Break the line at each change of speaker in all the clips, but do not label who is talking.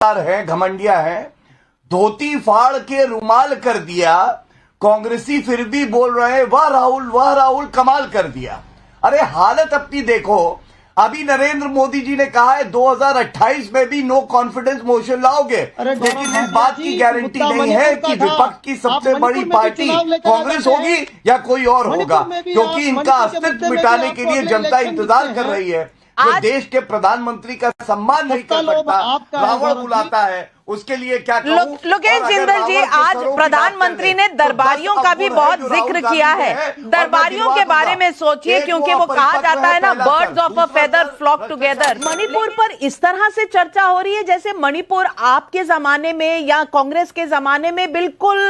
है, घमंडिया है, धोती फाड़ के रुमाल कर दिया। कांग्रेसी फिर भी बोल रहे हैं वाह राहुल कमाल कर दिया। अरे हालत अपनी देखो। अभी नरेंद्र मोदी जी ने कहा है 2028 में भी नो कॉन्फिडेंस मोशन लाओगे, लेकिन इस बात की गारंटी नहीं है कि विपक्ष की सबसे बड़ी पार्टी कांग्रेस होगी या कोई और होगा, क्योंकि इनका अस्तित्व मिटाने के लिए जनता इंतजार कर रही है। जो देश के प्रधानमंत्री का सम्मान नहीं कर सकता, रावण बुलाता है, उसके लिए क्या कहूं।
लोकेश जिंदल जी, आज प्रधानमंत्री ने दरबारियों का भी बहुत जिक्र किया है। दरबारियों के बारे में सोचिए, क्योंकि वो कहा जाता है ना, birds of a feather flock together. Manipur पर इस तरह से चर्चा हो रही है जैसे मणिपुर आपके जमाने में या कांग्रेस के जमाने में बिल्कुल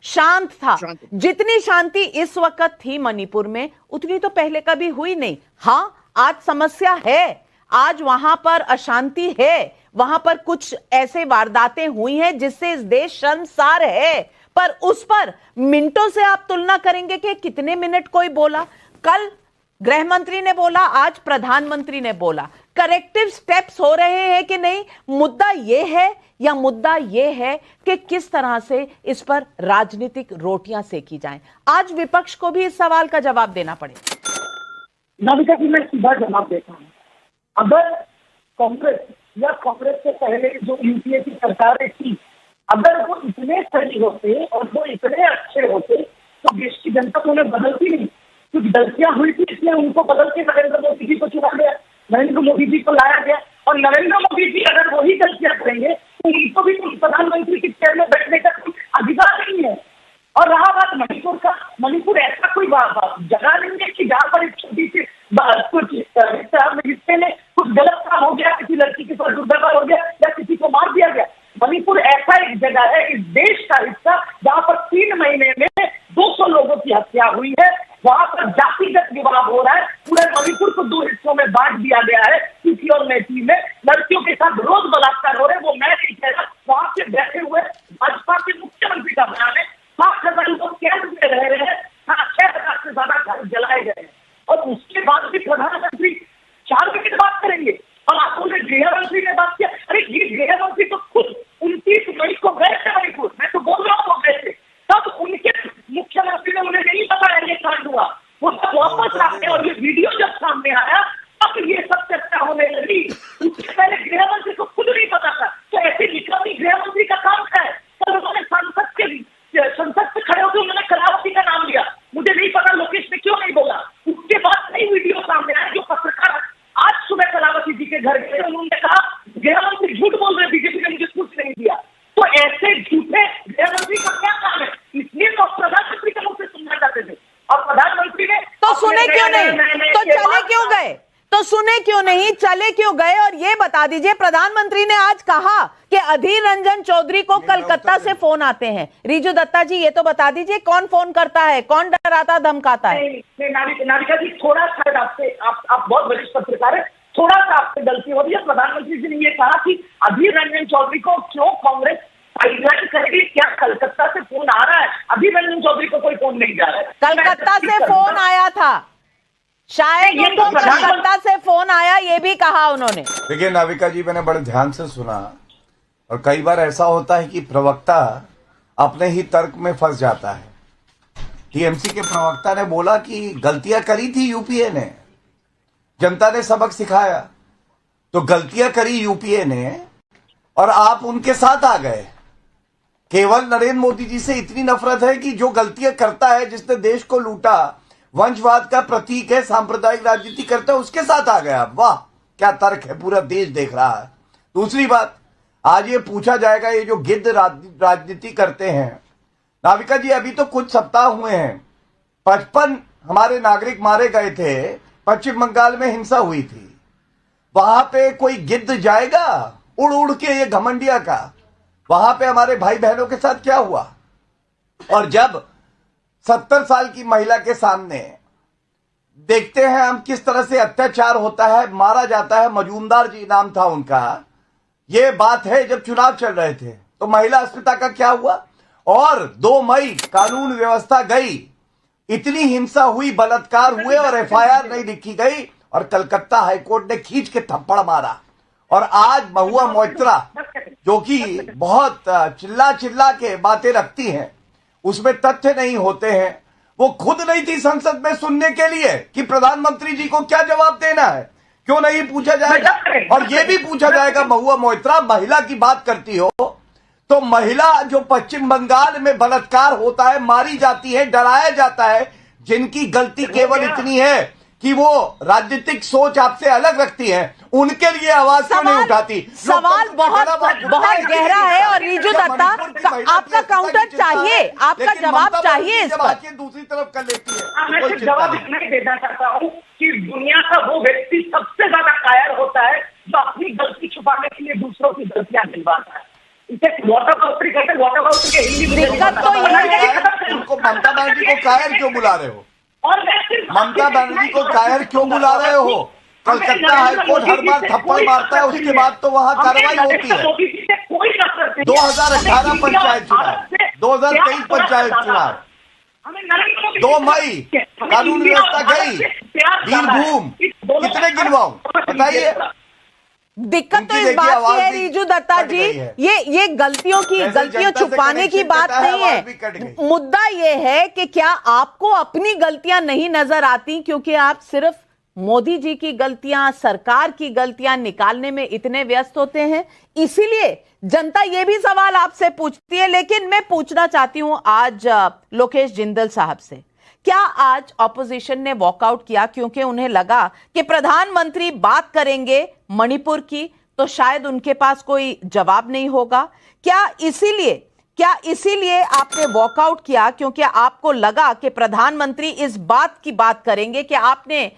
शांत था। जितनी शांति इस वक्त थी मणिपुर में, उतनी तो पहले कभी हुई नहीं। हाँ, आज समस्या है, आज वहां पर अशांति है, वहां पर कुछ ऐसे वारदातें हुई हैं जिससे इस देश शर्मसार है, पर उस पर मिनटों से आप तुलना करेंगे कि कितने मिनट कोई बोला। कल गृह मंत्री ने बोला, आज प्रधानमंत्री ने बोला। करेक्टिव स्टेप्स हो रहे हैं कि नहीं? मुद्दा यह है या मुद्दा यह है कि किस तरह से इस पर राजनीतिक रोटियां सेकी जाएं? आज विपक्ष को भी इस सवाल का जवाब देना पड़ेगा।
नाविका जी, मैं सीधा जवाब देता हूँ। अगर कांग्रेस या कांग्रेस से पहले जो यूपीए की सरकारें थी, अगर वो इतने सही होते और वो इतने अच्छे होते तो देश की जनता तो उन्हें बदलती नहीं। कुछ गलतियां हुई थी, इसलिए उनको बदल के नरेंद्र मोदी जी को चुना गया, नरेंद्र मोदी जी को लाया गया। और नरेंद्र मोदी जी अगर वही गलतियां करेंगे तो उनको भी प्रधानमंत्री की चेयर में बैठने का कोई अधिकार नहीं है। और रहा बात मणिपुर का, मणिपुर ऐसा कोई जगह नहीं है कि जहाँ पर एक छोटी सी कुछ हिस्से में कुछ गलत काम हो गया, किसी लड़की के साथ दुर्व्यवहार हो गया या किसी को मार दिया गया। मणिपुर ऐसा एक जगह है, इस देश का हिस्सा, जहाँ पर 3 महीने में 200 लोगों की हत्या हुई है। वहां पर जातिगत विवाह हो रहा है। पूरे मणिपुर को 2 हिस्सों में बांट दिया गया है, सीसी और मैथिली में। लड़कियों के साथ रोज बलात्कार हो रहे हैं। वो मैं नहीं कह रहा, वहां से बैठे हुए भाजपा के मुख्यमंत्री का बयान है। 7,000 लोग कैंप में रह रहे हैं, 6,000 से ज्यादा घर जलाए गए हैं। और उसके बाद भी प्रधानमंत्री 4 मिनट बात करेंगे और आपको गृह मंत्री ने बात किया। अरे ये गृह मंत्री तो खुद 29 मई को गए थे मणिपुर, मैं तो बोल रहा हूँ वो गए थे। तब उनके मुख्यमंत्री ने उन्हें नहीं बताया ये कांड हुआ, वो सब वापस आते और ये वीडियो जब सामने आया तब ये सब चर्चा होने लगी। उससे पहले गृह मंत्री को खुद नहीं पता था। तो ऐसे निकलती गृह मंत्री का काम है। कल उन्होंने संसद से खड़े होकर उन्होंने कलावती का नाम लिया। मुझे नहीं पता लोकेश ने क्यों नहीं बोला। उसके बाद कई वीडियो सामने आए जो पत्रकार आज सुबह कलावती जी के घर गए, उन्होंने कहा गृह मंत्री झूठ बोल रहे, बीजेपी ने मुझे कुछ नहीं दिया। तो ऐसे झूठे गृह मंत्री का क्या काम है? इसलिए तो प्रधानमंत्री के मुंह से सुनना चाहते थे। और प्रधानमंत्री ने
तो सुने क्यों नहीं? तो चले क्यों गए? तो सुने क्यों नहीं, चले क्यों गए? और ये बता दीजिए, प्रधानमंत्री ने आज कहा कि अधीर रंजन चौधरी को कलकत्ता से फोन आते हैं। रिजू दत्ता जी, ये तो बता दीजिए, कौन फोन करता है, कौन डराता धमकाता है?
नाविका जी, थोड़ा शायद आपसे, आप बहुत वरिष्ठ पत्रकार है, थोड़ा सा आपसे गलती हो रही है। प्रधानमंत्री जी ने ये कहा कि अधीर रंजन चौधरी को क्यों कांग्रेस साइडलाइन करेगी? क्या कलकत्ता से फोन आ रहा है? अधीर रंजन चौधरी को कोई फोन नहीं जा रहा है।
कलकत्ता से फोन आया था, शायद उनको कलकत्ता से फोन आया, ये भी कहा उन्होंने।
देखिए नाविका जी, मैंने बड़े ध्यान से सुना और कई बार ऐसा होता है कि प्रवक्ता अपने ही तर्क में फंस जाता है। टीएमसी के प्रवक्ता ने बोला कि गलतियां करी थी यूपीए ने, जनता ने सबक सिखाया। तो गलतियां करी यूपीए ने और आप उनके साथ आ गए। केवल नरेंद्र मोदी जी से इतनी नफरत है कि जो गलतियां करता है, जिसने देश को लूटा, वंशवाद का प्रतीक है, सांप्रदायिक राजनीति करता है, उसके साथ आ गया। वाह, क्या तर्क है, पूरा देश देख रहा है। दूसरी बात, आज ये पूछा जाएगा, ये जो गिद्ध राजनीति करते हैं, नाविका जी, अभी तो कुछ सप्ताह हुए हैं, 55 हमारे नागरिक मारे गए थे। पश्चिम बंगाल में हिंसा हुई थी, वहां पे कोई गिद्ध जाएगा उड़ उड़ के, ये घमंडिया का? वहां पे हमारे भाई बहनों के साथ क्या हुआ? और जब 70 साल की महिला के सामने देखते हैं हम किस तरह से अत्याचार होता है, मारा जाता है, मजूमदार जी नाम था उनका, ये बात है जब चुनाव चल रहे थे, तो महिला अस्मिता का क्या हुआ? और 2 मई कानून व्यवस्था गई, इतनी हिंसा हुई, बलात्कार हुए और एफआईआर नहीं लिखी गई और कलकत्ता हाईकोर्ट ने खींच के थप्पड़ मारा। और आज महुआ मोइत्रा जो कि बहुत चिल्ला चिल्ला के बातें रखती हैं, उसमें तथ्य नहीं होते हैं। वो खुद नहीं थी संसद में सुनने के लिए कि प्रधानमंत्री जी को क्या जवाब देना है, क्यों नहीं पूछा जाएगा। और ये भी पूछा जाएगा, महुआ मोइत्रा महिला की बात करती हो तो महिला जो पश्चिम बंगाल में बलात्कार होता है, मारी जाती है, डराया जाता है, जिनकी गलती केवल इतनी है कि वो राजनीतिक सोच आपसे अलग रखती है, उनके लिए आवाज क्यों नहीं उठाती।
सवाल बहुत गहरा है और रीजू दत्ता आपका काउंटर चाहिए, आपका जवाब चाहिए इस पर।
दूसरी तरफ कर लेती
मैं
है।
सिर्फ जवाब इतना ही देना चाहता हूँ कि दुनिया का वो व्यक्ति सबसे ज्यादा कायर होता है जो अपनी गलती छुपाने के लिए दूसरों की गलतियां गिनवाता है। इसे वाटर बाउंड्री कहते हैं। वाटर बाउंड्री के हिंदी
दिक्कत तो ये है,
उनको ममता बनर्जी को कायर क्यों बुला रहे हो?
और मैं सिर्फ
ममता बनर्जी को कायर क्यों बुला रहे हो? कलकत्ता हाईकोर्ट हर बार थप्पड़ मारता है, उसके बाद तो वहां कार्रवाई होती है। 2018 पंचायत चुनाव, 2023 पंचायत चुनाव, 2 मई कानून व्यवस्था गई, वीरभूम, कितने गिनवाऊं बताइए।
दिक्कत तो इस बात की है रीजू दत्ता जी, ये गलतियां छुपाने की बात नहीं है। मुद्दा ये है कि क्या आपको अपनी गलतियां नहीं नजर आती, क्योंकि आप सिर्फ मोदी जी की गलतियां, सरकार की गलतियां निकालने में इतने व्यस्त होते हैं, इसीलिए जनता ये भी सवाल आपसे पूछती है। लेकिन मैं पूछना चाहती हूं आज लोकेश जिंदल साहब से, क्या आज ऑपोजिशन ने वॉकआउट किया क्योंकि उन्हें लगा कि प्रधानमंत्री बात करेंगे मणिपुर की तो शायद उनके पास कोई जवाब नहीं होगा? क्या इसीलिए आपने वॉकआउट किया क्योंकि आपको लगा कि प्रधानमंत्री इस बात की बात करेंगे कि आपने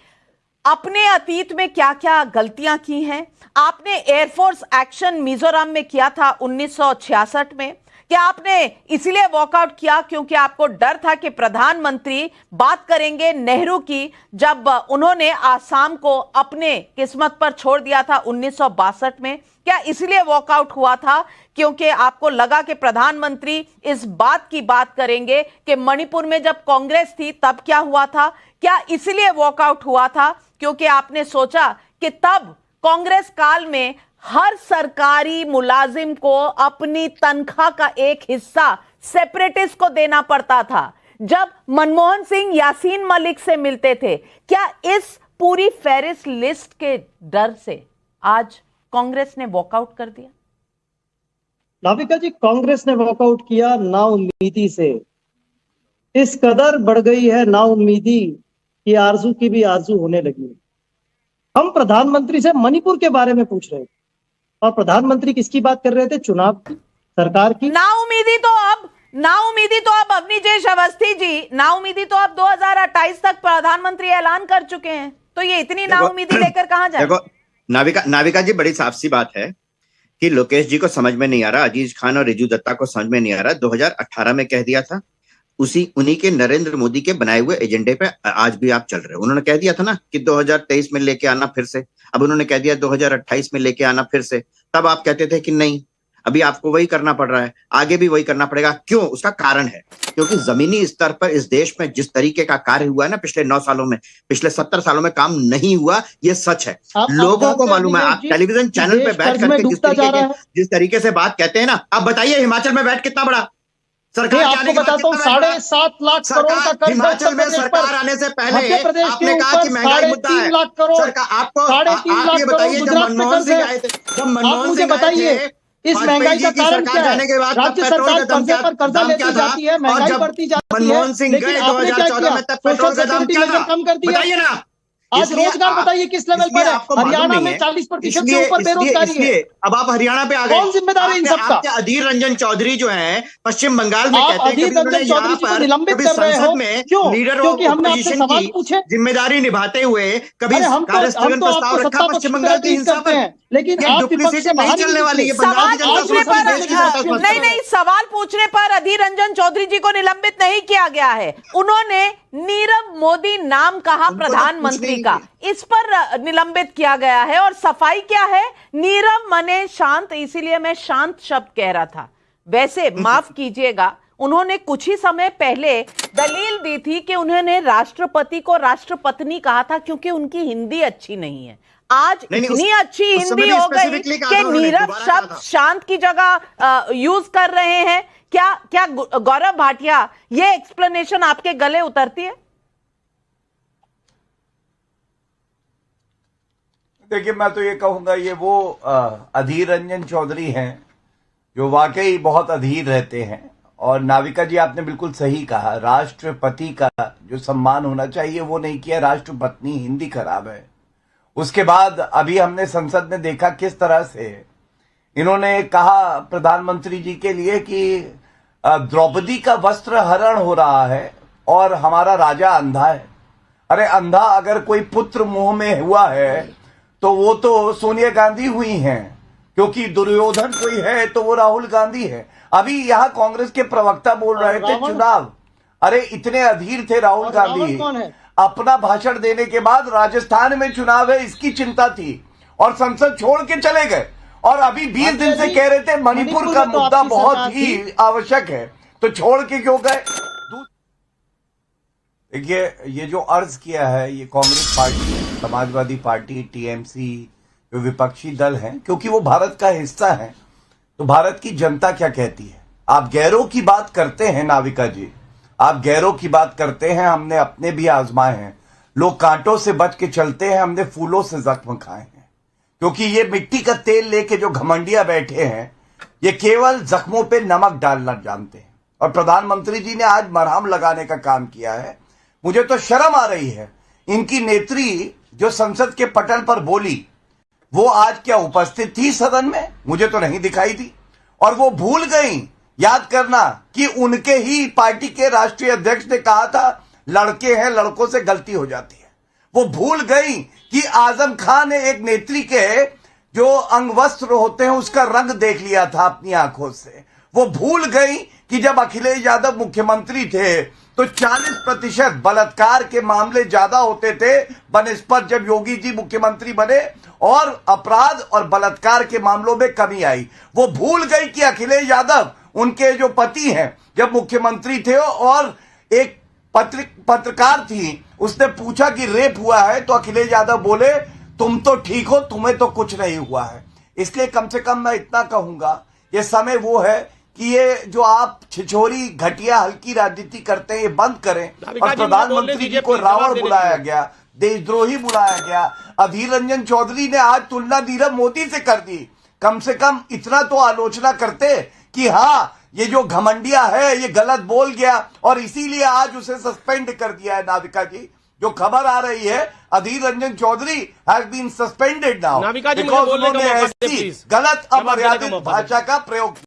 अपने अतीत में क्या क्या गलतियां की हैं? आपने एयरफोर्स एक्शन मिजोरम में किया था 1966 में, क्या आपने इसीलिए वॉकआउट किया क्योंकि आपको डर था कि प्रधानमंत्री बात करेंगे नेहरू की, जब उन्होंने आसाम को अपने किस्मत पर छोड़ दिया था 1962 में? क्या इसलिए वॉकआउट हुआ था क्योंकि आपको लगा कि प्रधानमंत्री इस बात की बात करेंगे कि मणिपुर में जब कांग्रेस थी तब क्या हुआ था? क्या इसलिए वॉकआउट हुआ था क्योंकि आपने सोचा कि तब कांग्रेस काल में हर सरकारी मुलाजिम को अपनी तनख्वाह का एक हिस्सा सेपरेटिस्ट को देना पड़ता था? जब मनमोहन सिंह यासीन मलिक से मिलते थे, क्या इस पूरी फेरिस लिस्ट के डर से आज कांग्रेस ने वॉकआउट कर दिया?
नाविका जी, कांग्रेस ने वॉकआउट किया नाउम्मीदी से। इस कदर बढ़ गई है नाउम्मीदी कि आरजू की भी आरजू होने लगी। हम प्रधानमंत्री से मणिपुर के बारे में पूछ रहे थे और प्रधानमंत्री किसकी बात कर रहे थे? चुनाव की, सरकार की।
नाउम्मीदी तो अब अवनीश अवस्थी जी, नाउम्मीदी तो अब 2028 तक प्रधानमंत्री ऐलान कर चुके हैं, तो ये इतनी नाउम्मीदी लेकर कहां जाए?
देखो नाविका जी, बड़ी साफ सी बात है कि लोकेश जी को समझ में नहीं आ रहा, अजीज खान और रिजू दत्ता को समझ में नहीं आ रहा। 2018 में कह दिया था, उन्हीं के नरेंद्र मोदी के बनाए हुए एजेंडे पे आज भी आप चल रहे हो। उन्होंने कह दिया था ना कि 2023 में लेके आना फिर से, अब उन्होंने कह दिया 2028 में लेके आना फिर से। तब आप कहते थे कि नहीं, अभी आपको वही करना पड़ रहा है, आगे भी वही करना पड़ेगा। क्यों? उसका कारण है क्योंकि जमीनी स्तर पर इस देश में जिस तरीके का कार्य हुआ है ना पिछले 9 सालों में, पिछले 70 सालों में काम नहीं हुआ, ये सच है। लोगों को मालूम है। आप टेलीविजन चैनल पे बैठ करके जिस तरीके से बात कहते हैं ना, आप बताइए हिमाचल में बैठ कितना बड़ा सरकार
आपको बताता हूँ 7.5 लाख करोड़ का कर्ज
हिमाचल में सरकार आने से पहले आपने कहा कि महंगाई मुद्दा है।
3.5 लाख करोड़,
आपको
3.5 लाख
बताइए,
करोड़ गुजरात में कर्ज है।
जब मनमोहन सिंह
बताइए इस महंगाई का कारण क्या है? राज्य सरकार कर्जे पर कर्जा लेती जाती है, महंगाई बढ़ती जाती है।
मनमोहन सिंह गए 2014 में, तब पेट्रोल का दाम क्या था?
कम कर दिया।
बताइए ना।
आज रोजगार बताइए किस लेवल पर है? हरियाणा में 40% से ऊपर बेरोजगारी है।
अब आप हरियाणा पे आ गए।
कौन जिम्मेदार है इन सबका?
अधीर रंजन चौधरी जो है पश्चिम बंगाल में कहते हैं,
अधीर रंजन चौधरी जी को निलंबित कर रहे हो क्यों? क्योंकि हमने आपसे सवाल पूछे,
जिम्मेदारी निभाते हुए कभी
हम तो
प्रस्ताव रखा पश्चिम बंगाल की हिंसा पर,
लेकिन आप विपक्ष से
नहीं चलने वाली है।
नहीं, सवाल पूछने पर अधीर रंजन चौधरी जी को निलंबित नहीं किया गया है। उन्होंने नीरव मोदी नाम कहा प्रधानमंत्री का, इस पर निलंबित किया गया है। और सफाई क्या है? नीरव मने शांत, इसीलिए मैं शांत शब्द कह रहा था। वैसे माफ कीजिएगा, उन्होंने कुछ ही समय पहले दलील दी थी कि उन्होंने राष्ट्रपति को राष्ट्रपत्नी कहा था क्योंकि उनकी हिंदी अच्छी नहीं है। आज
नहीं,
इतनी
उस
अच्छी
समय
हिंदी
भी
हो गई
specifically कहा
कि
था उन्होंने,
नीरव
दोबारा कहा
शब्द
था।
शांत की जगह यूज कर रहे हैं। क्या गौरव भाटिया ये एक्सप्लेनेशन आपके गले उतरती है?
देखिए, मैं तो ये कहूंगा, ये वो अधीर रंजन चौधरी हैं जो वाकई बहुत अधीर रहते हैं। और नाविका जी, आपने बिल्कुल सही कहा, राष्ट्रपति का जो सम्मान होना चाहिए वो नहीं किया। राष्ट्रपत्नी, हिंदी खराब है। उसके बाद अभी हमने संसद में देखा किस तरह से इन्होंने कहा प्रधानमंत्री जी के लिए कि द्रौपदी का वस्त्र हरण हो रहा है और हमारा राजा अंधा है। अरे अंधा अगर कोई पुत्र मुंह में हुआ है तो वो तो सोनिया गांधी हुई हैं, क्योंकि दुर्योधन कोई है तो वो राहुल गांधी है। अभी यहां कांग्रेस के प्रवक्ता बोल रहे थे चुनाव, अरे इतने अधीर थे राहुल गांधी,
कौन है?
अपना भाषण देने के बाद राजस्थान में चुनाव है इसकी चिंता थी और संसद छोड़ के चले गए। और अभी 20 दिन से कह रहे थे मणिपुर का मुद्दा बहुत ही आवश्यक है, तो छोड़ के क्यों गए? देखिए, ये जो अर्ज किया है ये Congress party, Samajwadi party, TMC जो विपक्षी दल हैं, क्योंकि वो भारत का हिस्सा है, तो भारत की जनता क्या कहती है। आप गैरों की बात करते हैं नाविका जी, आप गैरों की बात करते हैं, हमने अपने भी आजमाए हैं। लोग कांटों से बच के चलते हैं, हमने फूलों से जख्म खाए हैं। क्योंकि ये मिट्टी का तेल लेके जो घमंडिया बैठे हैं, ये केवल जख्मों पे नमक डालना जानते हैं। और प्रधानमंत्री जी ने आज मरहम लगाने का काम किया है। मुझे तो शर्म आ रही है, इनकी नेत्री जो संसद के पटल पर बोली, वो आज क्या उपस्थित थी सदन में? मुझे तो नहीं दिखाई दी। और वो भूल गई याद करना कि उनके ही पार्टी के राष्ट्रीय अध्यक्ष ने कहा था लड़के हैं, लड़कों से गलती हो जाती है। वो भूल गई कि आजम खान ने एक नेत्री के जो अंग वस्त्र होते हैं उसका रंग देख लिया था अपनी आंखों से। वो भूल गई कि जब अखिलेश यादव मुख्यमंत्री थे तो 40% बलात्कार के मामले ज्यादा होते थे बनस्पत जब योगी जी मुख्यमंत्री बने, और अपराध और बलात्कार के मामलों में कमी आई। वो भूल गई कि अखिलेश यादव उनके जो पति हैं जब मुख्यमंत्री थे और एक पत्रकार थी, उसने पूछा कि रेप हुआ है तो अखिलेश यादव बोले तुम तो ठीक हो, तुम्हें तो कुछ नहीं हुआ है। इसलिए कम से कम मैं इतना कहूंगा, ये समय वो है कि ये जो आप छिछोरी घटिया हल्की राजनीति करते हैं ये बंद करें। और प्रधानमंत्री जी को रावण बुलाया गया, देशद्रोही बुलाया गया। अधीर रंजन चौधरी ने आज तुलना नीरव मोदी से कर दी। कम से कम इतना तो आलोचना करते कि हाँ, ये जो घमंडिया है ये गलत बोल गया और इसीलिए आज उसे सस्पेंड कर दिया है। नाविका जी, जो खबर आ रही है, Adhir Ranjan Chowdhury has been suspended now because उन्होंने ऐसी गलत अमर्यादित भाषा का प्रयोग किया।